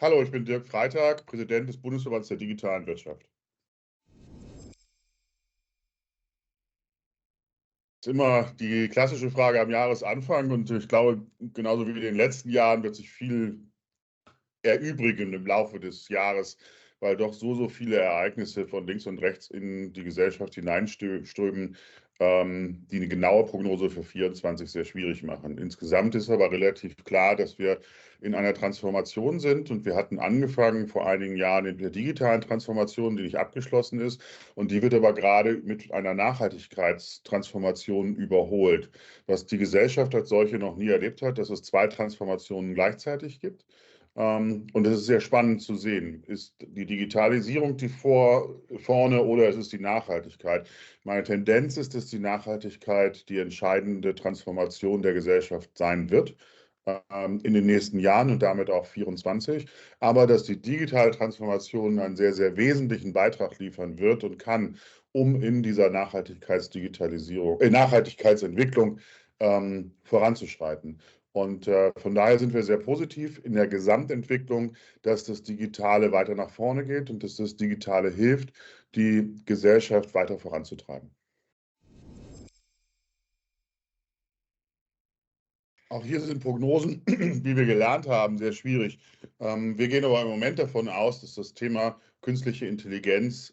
Hallo, ich bin Dirk Freitag, Präsident des Bundesverbands der digitalen Wirtschaft. Das ist immer die klassische Frage am Jahresanfang und ich glaube, genauso wie in den letzten Jahren wird sich viel erübrigen im Laufe des Jahres, weil doch so viele Ereignisse von links und rechts in die Gesellschaft hineinströmen, die eine genaue Prognose für 24 sehr schwierig machen. Insgesamt ist aber relativ klar, dass wir in einer Transformation sind und wir hatten angefangen vor einigen Jahren in der digitalen Transformation, die nicht abgeschlossen ist, und die wird aber gerade mit einer Nachhaltigkeitstransformation überholt, was die Gesellschaft als solche noch nie erlebt hat, dass es zwei Transformationen gleichzeitig gibt. Und es ist sehr spannend zu sehen. Ist die Digitalisierung die vorne oder ist es die Nachhaltigkeit? Meine Tendenz ist, dass die Nachhaltigkeit die entscheidende Transformation der Gesellschaft sein wird in den nächsten Jahren und damit auch 24. Aber dass die digitale Transformation einen sehr wesentlichen Beitrag liefern wird und kann, um in dieser Nachhaltigkeitsentwicklung voranzuschreiten. Und von daher sind wir sehr positiv in der Gesamtentwicklung, dass das Digitale weiter nach vorne geht und dass das Digitale hilft, die Gesellschaft weiter voranzutreiben. Auch hier sind Prognosen, wie wir gelernt haben, sehr schwierig. Wir gehen aber im Moment davon aus, dass das Thema künstliche Intelligenz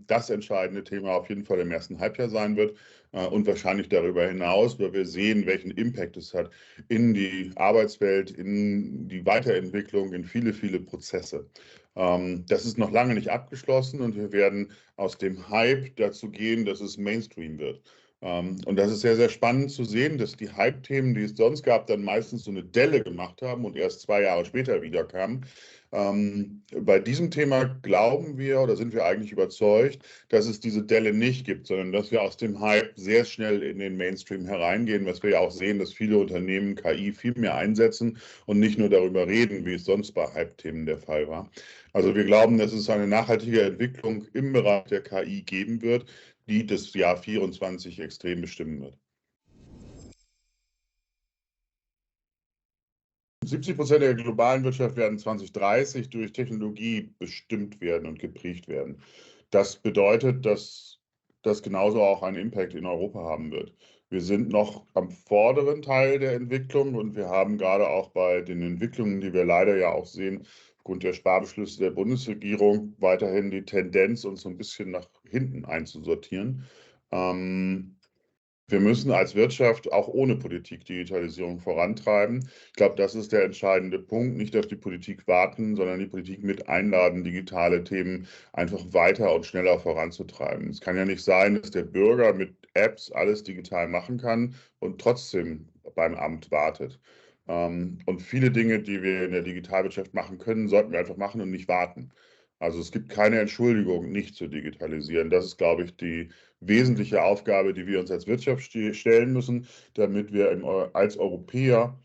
das entscheidende Thema auf jeden Fall im ersten Halbjahr sein wird und wahrscheinlich darüber hinaus, weil wir sehen, welchen Impact es hat in die Arbeitswelt, in die Weiterentwicklung, in viele Prozesse. Das ist noch lange nicht abgeschlossen und wir werden aus dem Hype dazu gehen, dass es Mainstream wird. Und das ist sehr spannend zu sehen, dass die Hype-Themen, die es sonst gab, dann meistens so eine Delle gemacht haben und erst 2 Jahre später wiederkamen. Bei diesem Thema glauben wir oder sind wir eigentlich überzeugt, dass es diese Delle nicht gibt, sondern dass wir aus dem Hype sehr schnell in den Mainstream hereingehen, was wir ja auch sehen, dass viele Unternehmen KI viel mehr einsetzen und nicht nur darüber reden, wie es sonst bei Hype-Themen der Fall war. Also wir glauben, dass es eine nachhaltige Entwicklung im Bereich der KI geben wird, die das Jahr 24 extrem bestimmen wird. 70% der globalen Wirtschaft werden 2030 durch Technologie bestimmt werden und geprägt werden. Das bedeutet, dass das genauso auch einen Impact in Europa haben wird. Wir sind noch am vorderen Teil der Entwicklung und wir haben gerade auch bei den Entwicklungen, die wir leider ja auch sehen, aufgrund der Sparbeschlüsse der Bundesregierung, weiterhin die Tendenz, uns so ein bisschen nach hinten einzusortieren. Wir müssen als Wirtschaft auch ohne Politik Digitalisierung vorantreiben. Ich glaube, das ist der entscheidende Punkt. Nicht auf die Politik warten, sondern die Politik mit einladen, digitale Themen einfach weiter und schneller voranzutreiben. Es kann ja nicht sein, dass der Bürger mit Apps alles digital machen kann und trotzdem beim Amt wartet. Und viele Dinge, die wir in der Digitalwirtschaft machen können, sollten wir einfach machen und nicht warten. Also es gibt keine Entschuldigung, nicht zu digitalisieren. Das ist, glaube ich, die wesentliche Aufgabe, die wir uns als Wirtschaft stellen müssen, damit wir als Europäer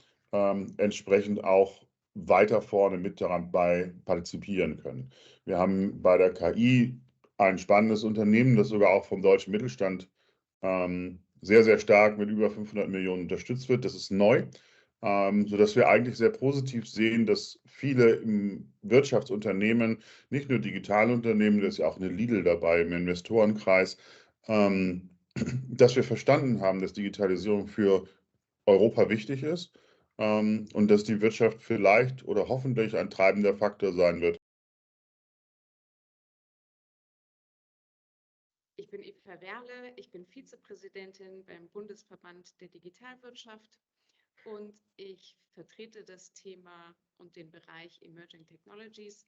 entsprechend auch weiter vorne mit daran bei partizipieren können. Wir haben bei der KI ein spannendes Unternehmen, das sogar auch vom deutschen Mittelstand sehr stark mit über 500 Millionen unterstützt wird. Das ist neu, sodass wir eigentlich sehr positiv sehen, dass viele im Wirtschaftsunternehmen, nicht nur digitale Unternehmen, da ist ja auch eine Lidl dabei im Investorenkreis, ähm, dass wir verstanden haben, dass Digitalisierung für Europa wichtig ist und dass die Wirtschaft vielleicht oder hoffentlich ein treibender Faktor sein wird. Ich bin Eva Werle, ich bin Vizepräsidentin beim Bundesverband der Digitalwirtschaft und ich vertrete das Thema und den Bereich Emerging Technologies,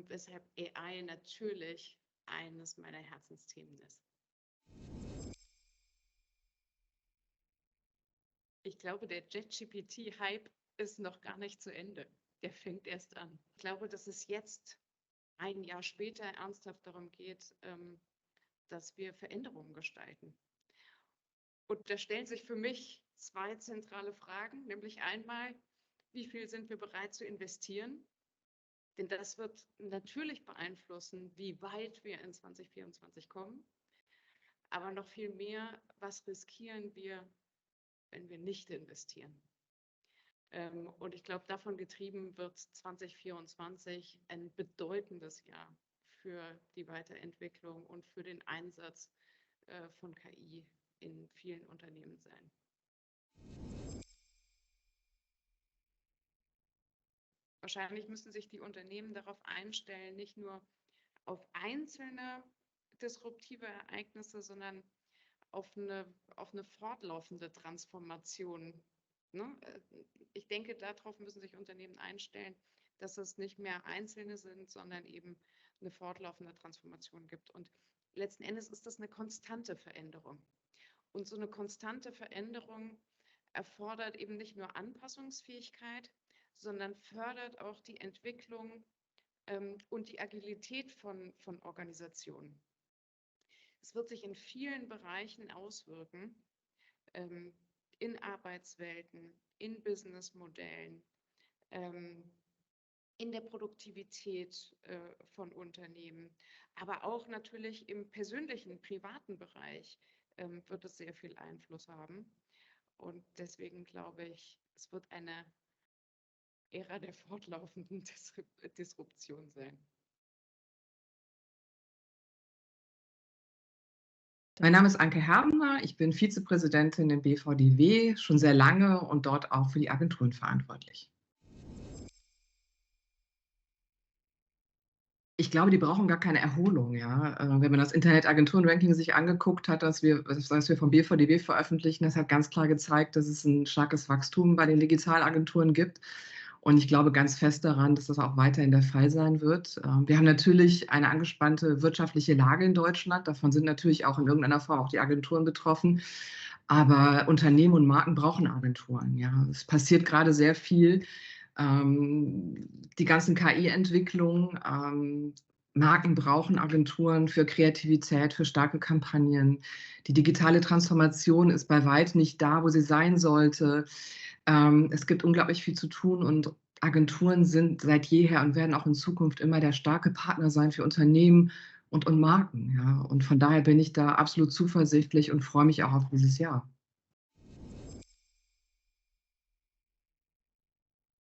weshalb AI natürlich eines meiner Herzensthemen ist. Ich glaube, der JetGPT-Hype ist noch gar nicht zu Ende. Der fängt erst an. Ich glaube, dass es jetzt, ein Jahr später, ernsthaft darum geht, dass wir Veränderungen gestalten. Und da stellen sich für mich zwei zentrale Fragen, nämlich einmal, wie viel sind wir bereit zu investieren? Denn das wird natürlich beeinflussen, wie weit wir in 2024 kommen. Aber noch viel mehr, was riskieren wir, wenn wir nicht investieren? Und ich glaube, davon getrieben wird 2024 ein bedeutendes Jahr für die Weiterentwicklung und für den Einsatz von KI in vielen Unternehmen sein. Wahrscheinlich müssen sich die Unternehmen darauf einstellen, nicht nur auf einzelne disruptive Ereignisse, sondern auf eine fortlaufende Transformation. Ne? Ich denke, darauf müssen sich Unternehmen einstellen, dass es nicht mehr einzelne sind, sondern eben eine fortlaufende Transformation gibt. Und letzten Endes ist das eine konstante Veränderung. Und so eine konstante Veränderung erfordert eben nicht nur Anpassungsfähigkeit, sondern fördert auch die Entwicklung und die Agilität von Organisationen. Es wird sich in vielen Bereichen auswirken, in Arbeitswelten, in Businessmodellen, in der Produktivität von Unternehmen, aber auch natürlich im persönlichen, privaten Bereich wird es sehr viel Einfluss haben. Und deswegen glaube ich, es wird eine Ära der fortlaufenden Disruption sein. Mein Name ist Anke Herbener, ich bin Vizepräsidentin im BVDW, schon sehr lange und dort auch für die Agenturen verantwortlich. Ich glaube, die brauchen gar keine Erholung. Ja? Wenn man das Internetagenturen-Ranking sich angeguckt hat, das wir vom BVDW veröffentlichen, das hat ganz klar gezeigt, dass es ein starkes Wachstum bei den Digitalagenturen gibt. Und ich glaube ganz fest daran, dass das auch weiterhin der Fall sein wird. Wir haben natürlich eine angespannte wirtschaftliche Lage in Deutschland. Davon sind natürlich auch in irgendeiner Form auch die Agenturen betroffen. Aber Unternehmen und Marken brauchen Agenturen. Ja. Es passiert gerade sehr viel. Die ganzen KI-Entwicklungen, Marken brauchen Agenturen für Kreativität, für starke Kampagnen. Die digitale Transformation ist bei weitem nicht da, wo sie sein sollte. Es gibt unglaublich viel zu tun und Agenturen sind seit jeher und werden auch in Zukunft immer der starke Partner sein für Unternehmen und Marken. Ja. Und von daher bin ich da absolut zuversichtlich und freue mich auch auf dieses Jahr.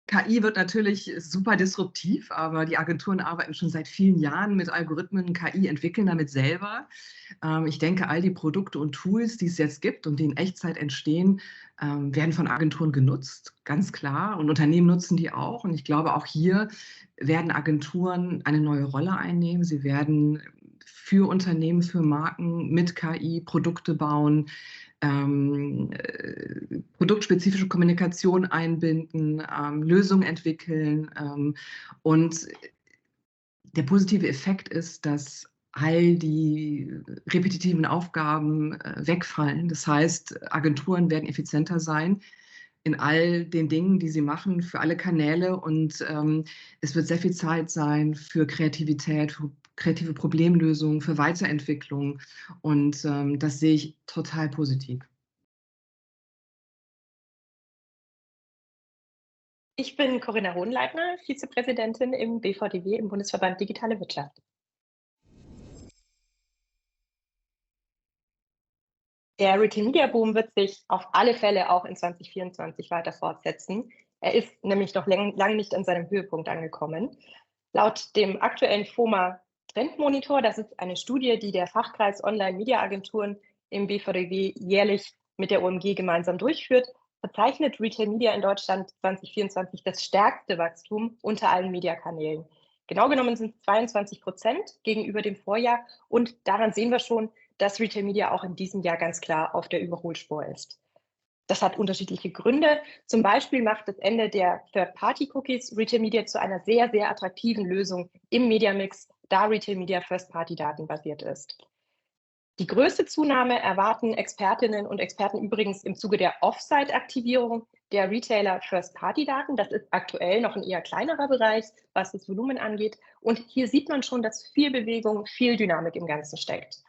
KI wird natürlich super disruptiv, aber die Agenturen arbeiten schon seit vielen Jahren mit Algorithmen. KI entwickeln damit selber. Ich denke, all die Produkte und Tools, die es jetzt gibt und die in Echtzeit entstehen, werden von Agenturen genutzt, ganz klar. Und Unternehmen nutzen die auch. Und ich glaube, auch hier werden Agenturen eine neue Rolle einnehmen. Sie werden für Unternehmen, für Marken mit KI Produkte bauen, produktspezifische Kommunikation einbinden, Lösungen entwickeln. Und der positive Effekt ist, dass all die repetitiven Aufgaben wegfallen. Das heißt, Agenturen werden effizienter sein in all den Dingen, die sie machen, für alle Kanäle. Und es wird sehr viel Zeit sein für Kreativität, für kreative Problemlösungen, für Weiterentwicklung. Und das sehe ich total positiv. Ich bin Corinna Hohenleitner, Vizepräsidentin im BVDW, im Bundesverband Digitale Wirtschaft. Der Retail-Media-Boom wird sich auf alle Fälle auch in 2024 weiter fortsetzen. Er ist nämlich noch lange nicht an seinem Höhepunkt angekommen. Laut dem aktuellen FOMA Trendmonitor, das ist eine Studie, die der Fachkreis Online-Media-Agenturen im BVDW jährlich mit der OMG gemeinsam durchführt, verzeichnet Retail Media in Deutschland 2024 das stärkste Wachstum unter allen Mediakanälen. Genau genommen sind es 22% gegenüber dem Vorjahr. Und daran sehen wir schon, dass Retail Media auch in diesem Jahr ganz klar auf der Überholspur ist. Das hat unterschiedliche Gründe. Zum Beispiel macht das Ende der Third-Party-Cookies Retail Media zu einer sehr, sehr attraktiven Lösung im Media-Mix, da Retail Media First-Party-Daten basiert ist. Die größte Zunahme erwarten Expertinnen und Experten übrigens im Zuge der Offsite-Aktivierung der Retailer First-Party-Daten. Das ist aktuell noch ein eher kleinerer Bereich, was das Volumen angeht. Und hier sieht man schon, dass viel Bewegung, viel Dynamik im Ganzen steckt.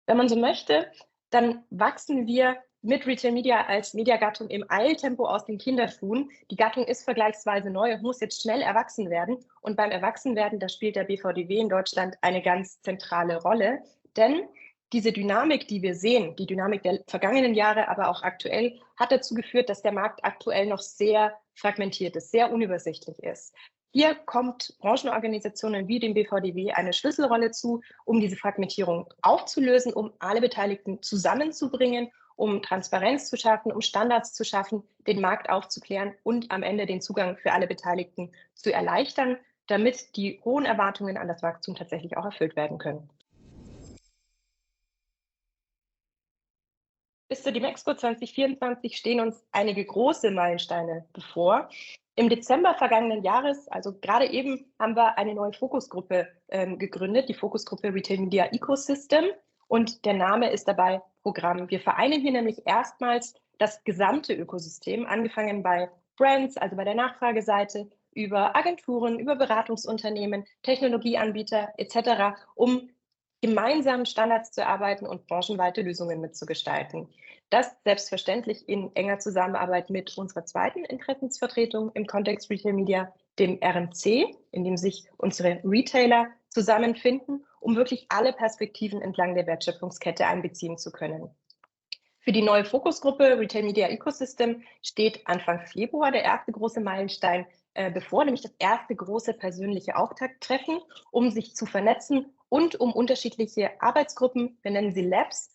Wenn man so möchte, dann wachsen wir mit Retail Media als Mediagattung im Eiltempo aus den Kinderschuhen. Die Gattung ist vergleichsweise neu und muss jetzt schnell erwachsen werden. Und beim Erwachsenwerden, da spielt der BVDW in Deutschland eine ganz zentrale Rolle. Denn diese Dynamik, die wir sehen, die Dynamik der vergangenen Jahre, aber auch aktuell, hat dazu geführt, dass der Markt aktuell noch sehr fragmentiert ist, sehr unübersichtlich ist. Hier kommt Branchenorganisationen wie dem BVDW eine Schlüsselrolle zu, um diese Fragmentierung aufzulösen, um alle Beteiligten zusammenzubringen, um Transparenz zu schaffen, um Standards zu schaffen, den Markt aufzuklären und am Ende den Zugang für alle Beteiligten zu erleichtern, damit die hohen Erwartungen an das Wachstum tatsächlich auch erfüllt werden können. Bis zur DIMEXCO 2024 stehen uns einige große Meilensteine bevor. Im Dezember vergangenen Jahres, also gerade eben, haben wir eine neue Fokusgruppe gegründet, die Fokusgruppe Retail Media Ecosystem. Und der Name ist dabei Programm. Wir vereinen hier nämlich erstmals das gesamte Ökosystem, angefangen bei Brands, also bei der Nachfrageseite, über Agenturen, über Beratungsunternehmen, Technologieanbieter etc., um gemeinsam Standards zu erarbeiten und branchenweite Lösungen mitzugestalten. Das selbstverständlich in enger Zusammenarbeit mit unserer zweiten Interessensvertretung im Kontext Retail Media, dem RMC, in dem sich unsere Retailer zusammenfinden, um wirklich alle Perspektiven entlang der Wertschöpfungskette einbeziehen zu können. Für die neue Fokusgruppe Retail Media Ecosystem steht Anfang Februar der erste große Meilenstein bevor, nämlich das erste große persönliche Auftakttreffen, um sich zu vernetzen und um unterschiedliche Arbeitsgruppen, wir nennen sie Labs,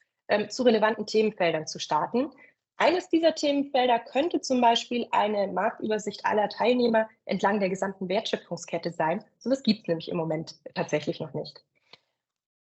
zu relevanten Themenfeldern zu starten. Eines dieser Themenfelder könnte zum Beispiel eine Marktübersicht aller Teilnehmer entlang der gesamten Wertschöpfungskette sein. So etwas gibt es nämlich im Moment tatsächlich noch nicht.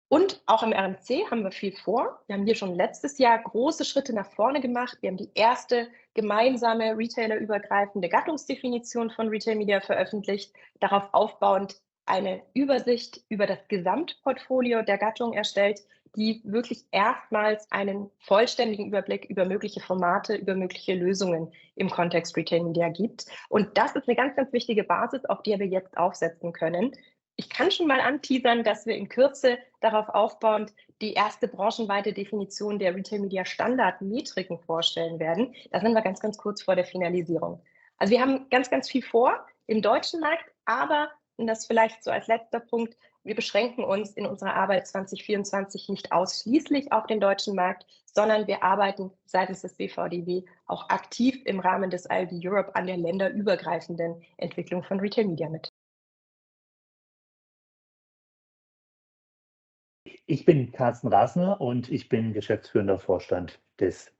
Und auch im RMC haben wir viel vor. Wir haben hier schon letztes Jahr große Schritte nach vorne gemacht. Wir haben die erste gemeinsame retailerübergreifende Gattungsdefinition von Retail Media veröffentlicht, darauf aufbauend eine Übersicht über das Gesamtportfolio der Gattung erstellt, die wirklich erstmals einen vollständigen Überblick über mögliche Formate, über mögliche Lösungen im Kontext Retail Media gibt. Und das ist eine ganz, ganz wichtige Basis, auf der wir jetzt aufsetzen können. Ich kann schon mal anteasern, dass wir in Kürze darauf aufbauend die erste branchenweite Definition der Retail Media Standardmetriken vorstellen werden. Da sind wir ganz, ganz kurz vor der Finalisierung. Also wir haben ganz, ganz viel vor im deutschen Markt, aber, und das vielleicht so als letzter Punkt, wir beschränken uns in unserer Arbeit 2024 nicht ausschließlich auf den deutschen Markt, sondern wir arbeiten seitens des BVDW auch aktiv im Rahmen des ILD Europe an der länderübergreifenden Entwicklung von Retail Media mit. Ich bin Carsten Rasner und ich bin geschäftsführender Vorstand des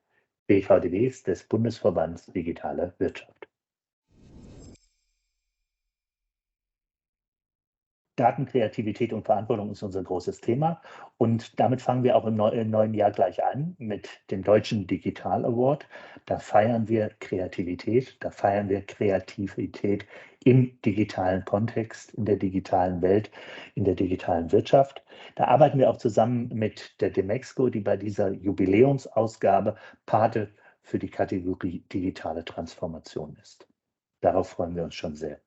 BVDWs, des Bundesverbands Digitale Wirtschaft. Datenkreativität und Verantwortung ist unser großes Thema und damit fangen wir auch im neuen Jahr gleich an mit dem Deutschen Digital Award. Da feiern wir Kreativität, da feiern wir Kreativität im digitalen Kontext, in der digitalen Welt, in der digitalen Wirtschaft. Da arbeiten wir auch zusammen mit der DIMEXCO, die bei dieser Jubiläumsausgabe Pate für die Kategorie digitale Transformation ist. Darauf freuen wir uns schon sehr.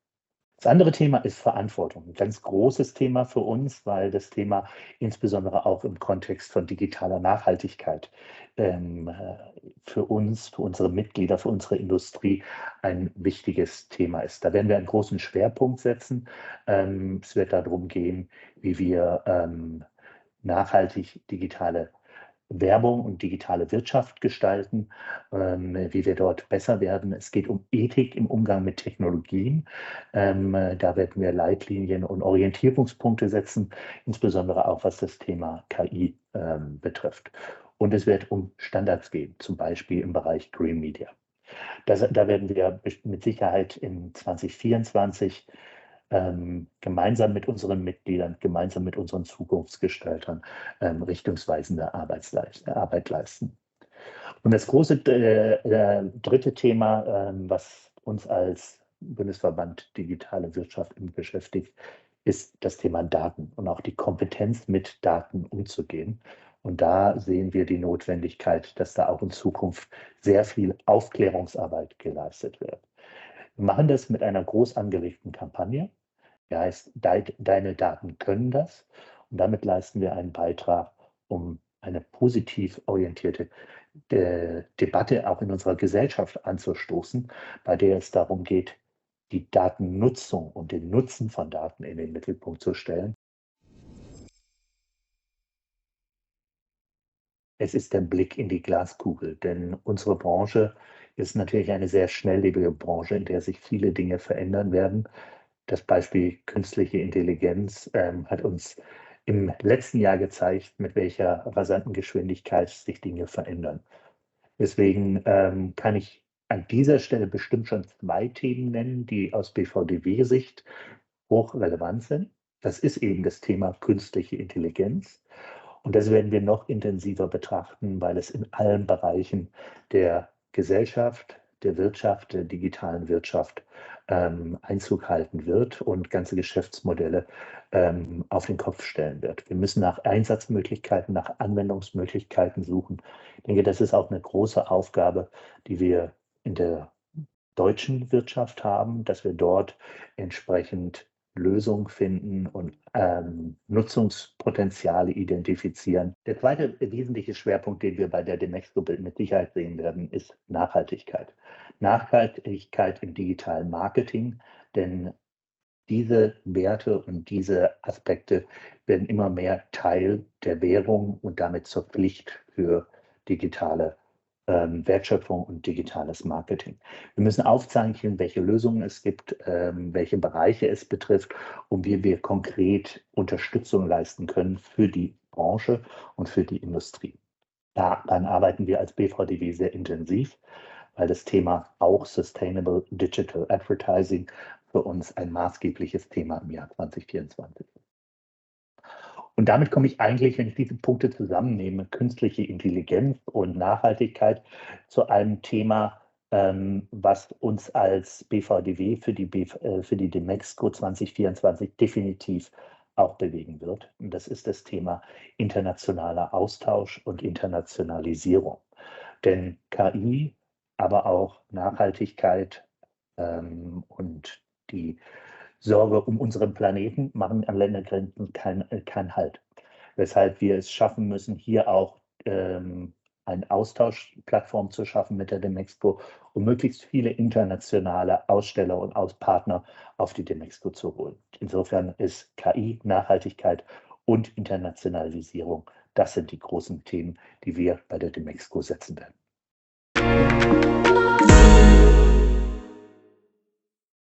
Das andere Thema ist Verantwortung. Ein ganz großes Thema für uns, weil das Thema insbesondere auch im Kontext von digitaler Nachhaltigkeit für uns, für unsere Mitglieder, für unsere Industrie ein wichtiges Thema ist. Da werden wir einen großen Schwerpunkt setzen. Es wird darum gehen, wie wir nachhaltig digitale Werbung und digitale Wirtschaft gestalten, wie wir dort besser werden. Es geht um Ethik im Umgang mit Technologien. Da werden wir Leitlinien und Orientierungspunkte setzen, insbesondere auch was das Thema KI betrifft. Und es wird um Standards gehen, zum Beispiel im Bereich Green Media. Da werden wir mit Sicherheit in 2024 gemeinsam mit unseren Mitgliedern, gemeinsam mit unseren Zukunftsgestaltern richtungsweisende Arbeit leisten. Und das große dritte Thema, was uns als Bundesverband Digitale Wirtschaft beschäftigt, ist das Thema Daten und auch die Kompetenz, mit Daten umzugehen. Und da sehen wir die Notwendigkeit, dass da auch in Zukunft sehr viel Aufklärungsarbeit geleistet wird. Wir machen das mit einer groß angelegten Kampagne. Die heißt, deine Daten können das. Und damit leisten wir einen Beitrag, um eine positiv orientierte Debatte auch in unserer Gesellschaft anzustoßen, bei der es darum geht, die Datennutzung und den Nutzen von Daten in den Mittelpunkt zu stellen. es ist der Blick in die Glaskugel, denn unsere Branche ist natürlich eine sehr schnelllebige Branche, in der sich viele Dinge verändern werden. Das Beispiel künstliche Intelligenz hat uns im letzten Jahr gezeigt, mit welcher rasanten Geschwindigkeit sich Dinge verändern. Deswegen kann ich an dieser Stelle bestimmt schon 2 Themen nennen, die aus BVDW-Sicht hochrelevant sind. Das ist eben das Thema künstliche Intelligenz. Und das werden wir noch intensiver betrachten, weil es in allen Bereichen der Gesellschaft, der Wirtschaft, der digitalen Wirtschaft Einzug halten wird und ganze Geschäftsmodelle auf den Kopf stellen wird. Wir müssen nach Einsatzmöglichkeiten, nach Anwendungsmöglichkeiten suchen. Ich denke, das ist auch eine große Aufgabe, die wir in der deutschen Wirtschaft haben, dass wir dort entsprechend Lösungen finden und Nutzungspotenziale identifizieren. Der zweite wesentliche Schwerpunkt, den wir bei der Demexco mit Sicherheit sehen werden, ist Nachhaltigkeit. Nachhaltigkeit im digitalen Marketing, denn diese Werte und diese Aspekte werden immer mehr Teil der Währung und damit zur Pflicht für digitale Wertschöpfung und digitales Marketing. Wir müssen aufzeichnen, welche Lösungen es gibt, welche Bereiche es betrifft und wie wir konkret Unterstützung leisten können für die Branche und für die Industrie. Daran arbeiten wir als BVDW sehr intensiv, weil das Thema auch Sustainable Digital Advertising für uns ein maßgebliches Thema im Jahr 2024 ist. Und damit komme ich eigentlich, wenn ich diese Punkte zusammennehme, künstliche Intelligenz und Nachhaltigkeit, zu einem Thema, was uns als BVDW für die Demexco 2024 definitiv auch bewegen wird. Und das ist das Thema internationaler Austausch und Internationalisierung. Denn KI, aber auch Nachhaltigkeit und die Sorge um unseren Planeten machen an Ländergrenzen keinen Halt. Weshalb wir es schaffen müssen, hier auch eine Austauschplattform zu schaffen mit der Demexco, um möglichst viele internationale Aussteller und Partner auf die Demexco zu holen. Insofern ist KI, Nachhaltigkeit und Internationalisierung, das sind die großen Themen, die wir bei der Demexco setzen werden.